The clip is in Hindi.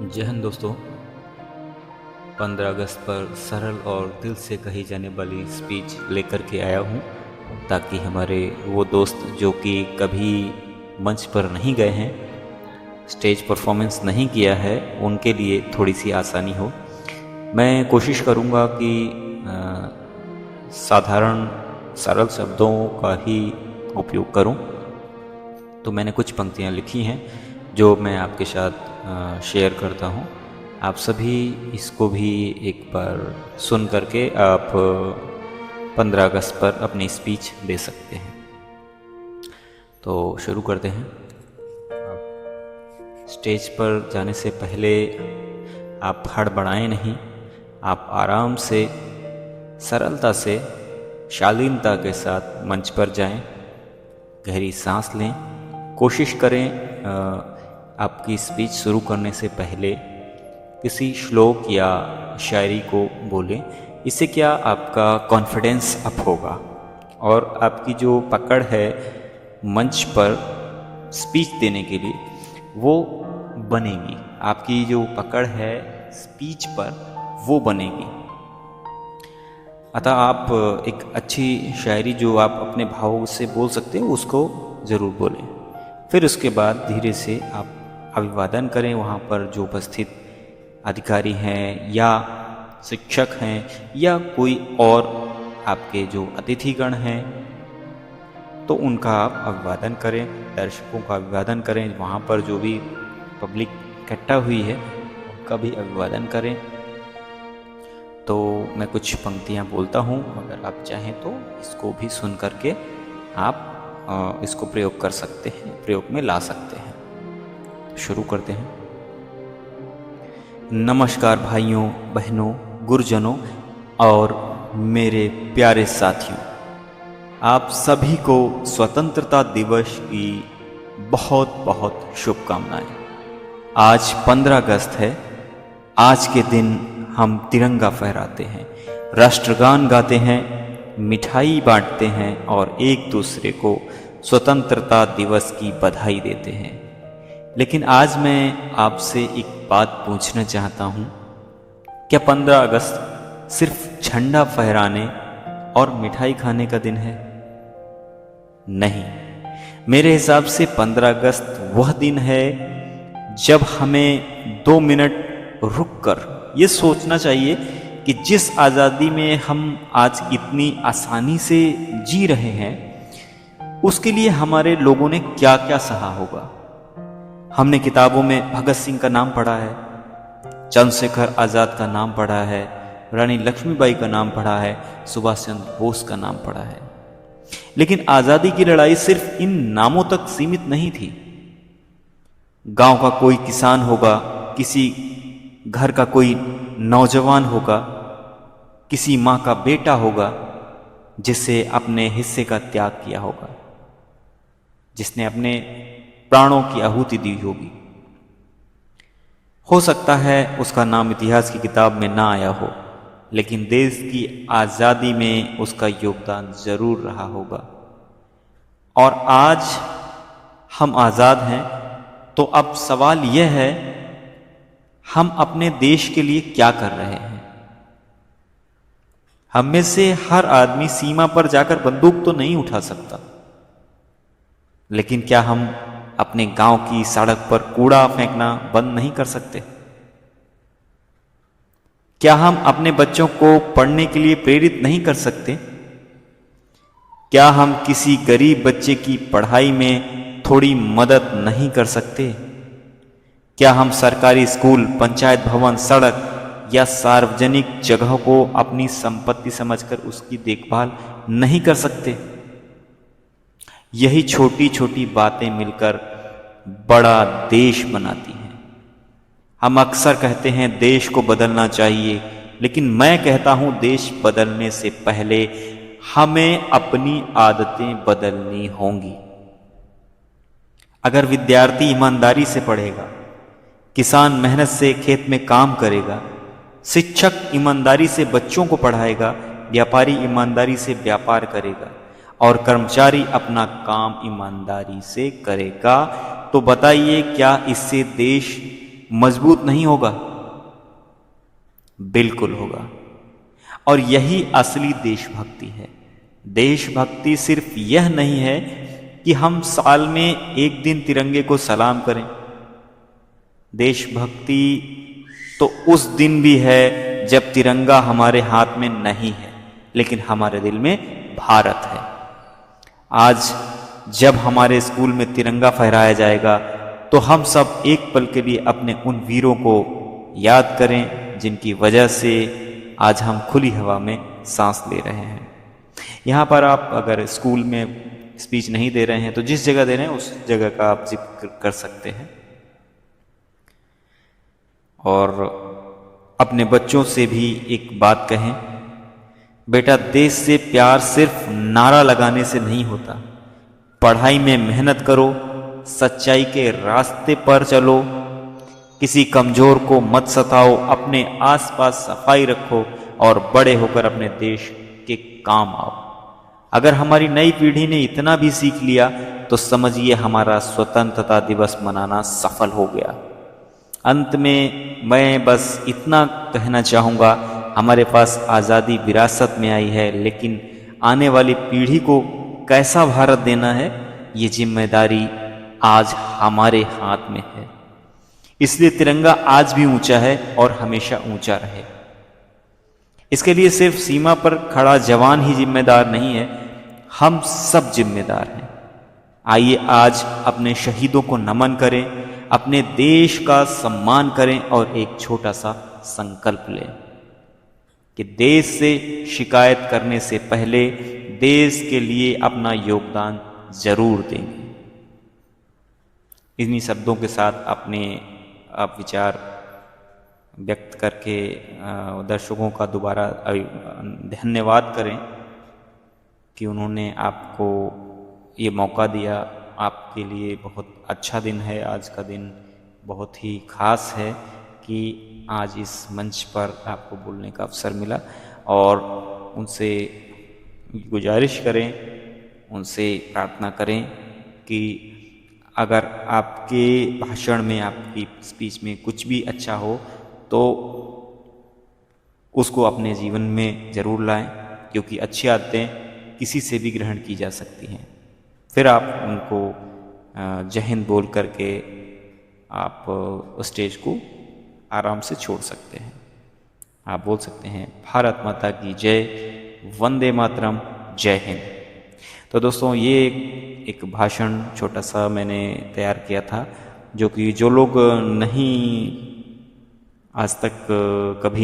जय हिंद दोस्तों। 15 अगस्त पर सरल और दिल से कही जाने वाली स्पीच लेकर के आया हूँ ताकि हमारे वो दोस्त जो कि कभी मंच पर नहीं गए हैं, स्टेज परफॉर्मेंस नहीं किया है, उनके लिए थोड़ी सी आसानी हो। मैं कोशिश करूँगा कि साधारण सरल शब्दों का ही उपयोग करूँ। तो मैंने कुछ पंक्तियाँ लिखी हैं जो मैं आपके साथ शेयर करता हूँ। आप सभी इसको भी एक बार सुन करके आप 15 अगस्त पर अपनी स्पीच दे सकते हैं। तो शुरू करते हैं। स्टेज पर जाने से पहले आप हड़बड़ाएं नहीं, आप आराम से, सरलता से, शालीनता के साथ मंच पर जाएं। गहरी सांस लें। कोशिश करें आपकी स्पीच शुरू करने से पहले किसी श्लोक या शायरी को बोलें। इससे क्या आपका कॉन्फिडेंस अप होगा और आपकी जो पकड़ है मंच पर स्पीच देने के लिए वो बनेगी। आपकी जो पकड़ है स्पीच पर वो बनेगी। अतः आप एक अच्छी शायरी जो आप अपने भावों से बोल सकते हैं उसको ज़रूर बोलें। फिर उसके बाद धीरे से आप अभिवादन करें। वहाँ पर जो उपस्थित अधिकारी हैं या शिक्षक हैं या कोई और आपके जो अतिथिगण हैं तो उनका आप अभिवादन करें, दर्शकों का अभिवादन करें। वहाँ पर जो भी पब्लिक इकट्ठा हुई है उनका भी अभिवादन करें। तो मैं कुछ पंक्तियाँ बोलता हूँ, अगर आप चाहें तो इसको भी सुन करके आप इसको प्रयोग कर सकते हैं, प्रयोग में ला सकते हैं। शुरू करते हैं। नमस्कार भाइयों, बहनों, गुरुजनों और मेरे प्यारे साथियों, आप सभी को स्वतंत्रता दिवस की बहुत बहुत शुभकामनाएं। आज 15 अगस्त है। आज के दिन हम तिरंगा फहराते हैं, राष्ट्रगान गाते हैं, मिठाई बांटते हैं और एक दूसरे को स्वतंत्रता दिवस की बधाई देते हैं। लेकिन आज मैं आपसे एक बात पूछना चाहता हूँ, क्या 15 अगस्त सिर्फ झंडा फहराने और मिठाई खाने का दिन है? नहीं, मेरे हिसाब से 15 अगस्त वह दिन है जब हमें 2 मिनट रुककर ये सोचना चाहिए कि जिस आज़ादी में हम आज इतनी आसानी से जी रहे हैं उसके लिए हमारे लोगों ने क्या क्या सहा होगा। हमने किताबों में भगत सिंह का नाम पढ़ा है, चंद्रशेखर आज़ाद का नाम पढ़ा है, रानी लक्ष्मीबाई का नाम पढ़ा है, सुभाष चंद्र बोस का नाम पढ़ा है। लेकिन आज़ादी की लड़ाई सिर्फ इन नामों तक सीमित नहीं थी। गांव का कोई किसान होगा, किसी घर का कोई नौजवान होगा, किसी माँ का बेटा होगा जिससे अपने हिस्से का त्याग किया होगा, जिसने अपने प्राणों की आहुति दी होगी। हो सकता है उसका नाम इतिहास की किताब में ना आया हो, लेकिन देश की आज़ादी में उसका योगदान जरूर रहा होगा। और आज हम आज़ाद हैं, तो अब सवाल यह है, हम अपने देश के लिए क्या कर रहे हैं? हम में से हर आदमी सीमा पर जाकर बंदूक तो नहीं उठा सकता, लेकिन क्या हम अपने गांव की सड़क पर कूड़ा फेंकना बंद नहीं कर सकते? क्या हम अपने बच्चों को पढ़ने के लिए प्रेरित नहीं कर सकते? क्या हम किसी गरीब बच्चे की पढ़ाई में थोड़ी मदद नहीं कर सकते? क्या हम सरकारी स्कूल, पंचायत भवन, सड़क या सार्वजनिक जगहों को अपनी संपत्ति समझकर उसकी देखभाल नहीं कर सकते? यही छोटी छोटी बातें मिलकर बड़ा देश बनाती हैं। हम अक्सर कहते हैं देश को बदलना चाहिए, लेकिन मैं कहता हूं देश बदलने से पहले हमें अपनी आदतें बदलनी होंगी। अगर विद्यार्थी ईमानदारी से पढ़ेगा, किसान मेहनत से खेत में काम करेगा, शिक्षक ईमानदारी से बच्चों को पढ़ाएगा, व्यापारी ईमानदारी से व्यापार करेगा और कर्मचारी अपना काम ईमानदारी से करेगा, तो बताइए क्या इससे देश मजबूत नहीं होगा? बिल्कुल होगा। और यही असली देशभक्ति है। देशभक्ति सिर्फ यह नहीं है कि हम साल में एक दिन तिरंगे को सलाम करें। देशभक्ति तो उस दिन भी है जब तिरंगा हमारे हाथ में नहीं है, लेकिन हमारे दिल में भारत है। आज जब हमारे स्कूल में तिरंगा फहराया जाएगा तो हम सब एक पल के लिए अपने उन वीरों को याद करें जिनकी वजह से आज हम खुली हवा में सांस ले रहे हैं। यहाँ पर आप अगर स्कूल में स्पीच नहीं दे रहे हैं तो जिस जगह दे रहे हैं उस जगह का आप जिक्र कर सकते हैं। और अपने बच्चों से भी एक बात कहें, बेटा देश से प्यार सिर्फ नारा लगाने से नहीं होता। पढ़ाई में मेहनत करो, सच्चाई के रास्ते पर चलो, किसी कमजोर को मत सताओ, अपने आसपास सफाई रखो और बड़े होकर अपने देश के काम आओ। अगर हमारी नई पीढ़ी ने इतना भी सीख लिया तो समझिए हमारा स्वतंत्रता दिवस मनाना सफल हो गया। अंत में मैं बस इतना कहना चाहूँगा, हमारे पास आज़ादी विरासत में आई है, लेकिन आने वाली पीढ़ी को कैसा भारत देना है ये जिम्मेदारी आज हमारे हाथ में है। इसलिए तिरंगा आज भी ऊंचा है और हमेशा ऊंचा रहे। इसके लिए सिर्फ सीमा पर खड़ा जवान ही जिम्मेदार नहीं है, हम सब जिम्मेदार हैं। आइए आज अपने शहीदों को नमन करें, अपने देश का सम्मान करें और एक छोटा सा संकल्प लें कि देश से शिकायत करने से पहले देश के लिए अपना योगदान जरूर देंगे। इन्हीं शब्दों के साथ अपने आप विचार व्यक्त करके दर्शकों का दोबारा धन्यवाद करें कि उन्होंने आपको ये मौका दिया। आपके लिए बहुत अच्छा दिन है, आज का दिन बहुत ही खास है कि आज इस मंच पर आपको बोलने का अवसर मिला। और उनसे गुजारिश करें, उनसे प्रार्थना करें कि अगर आपके भाषण में, आपकी स्पीच में कुछ भी अच्छा हो तो उसको अपने जीवन में ज़रूर लाएं, क्योंकि अच्छी आदतें किसी से भी ग्रहण की जा सकती हैं। फिर आप उनको जय हिंद बोल करके आप स्टेज को आराम से छोड़ सकते हैं। आप बोल सकते हैं भारत माता की जय, वंदे मातरम, जय हिंद। तो दोस्तों ये एक भाषण छोटा सा मैंने तैयार किया था, जो कि जो लोग नहीं आज तक कभी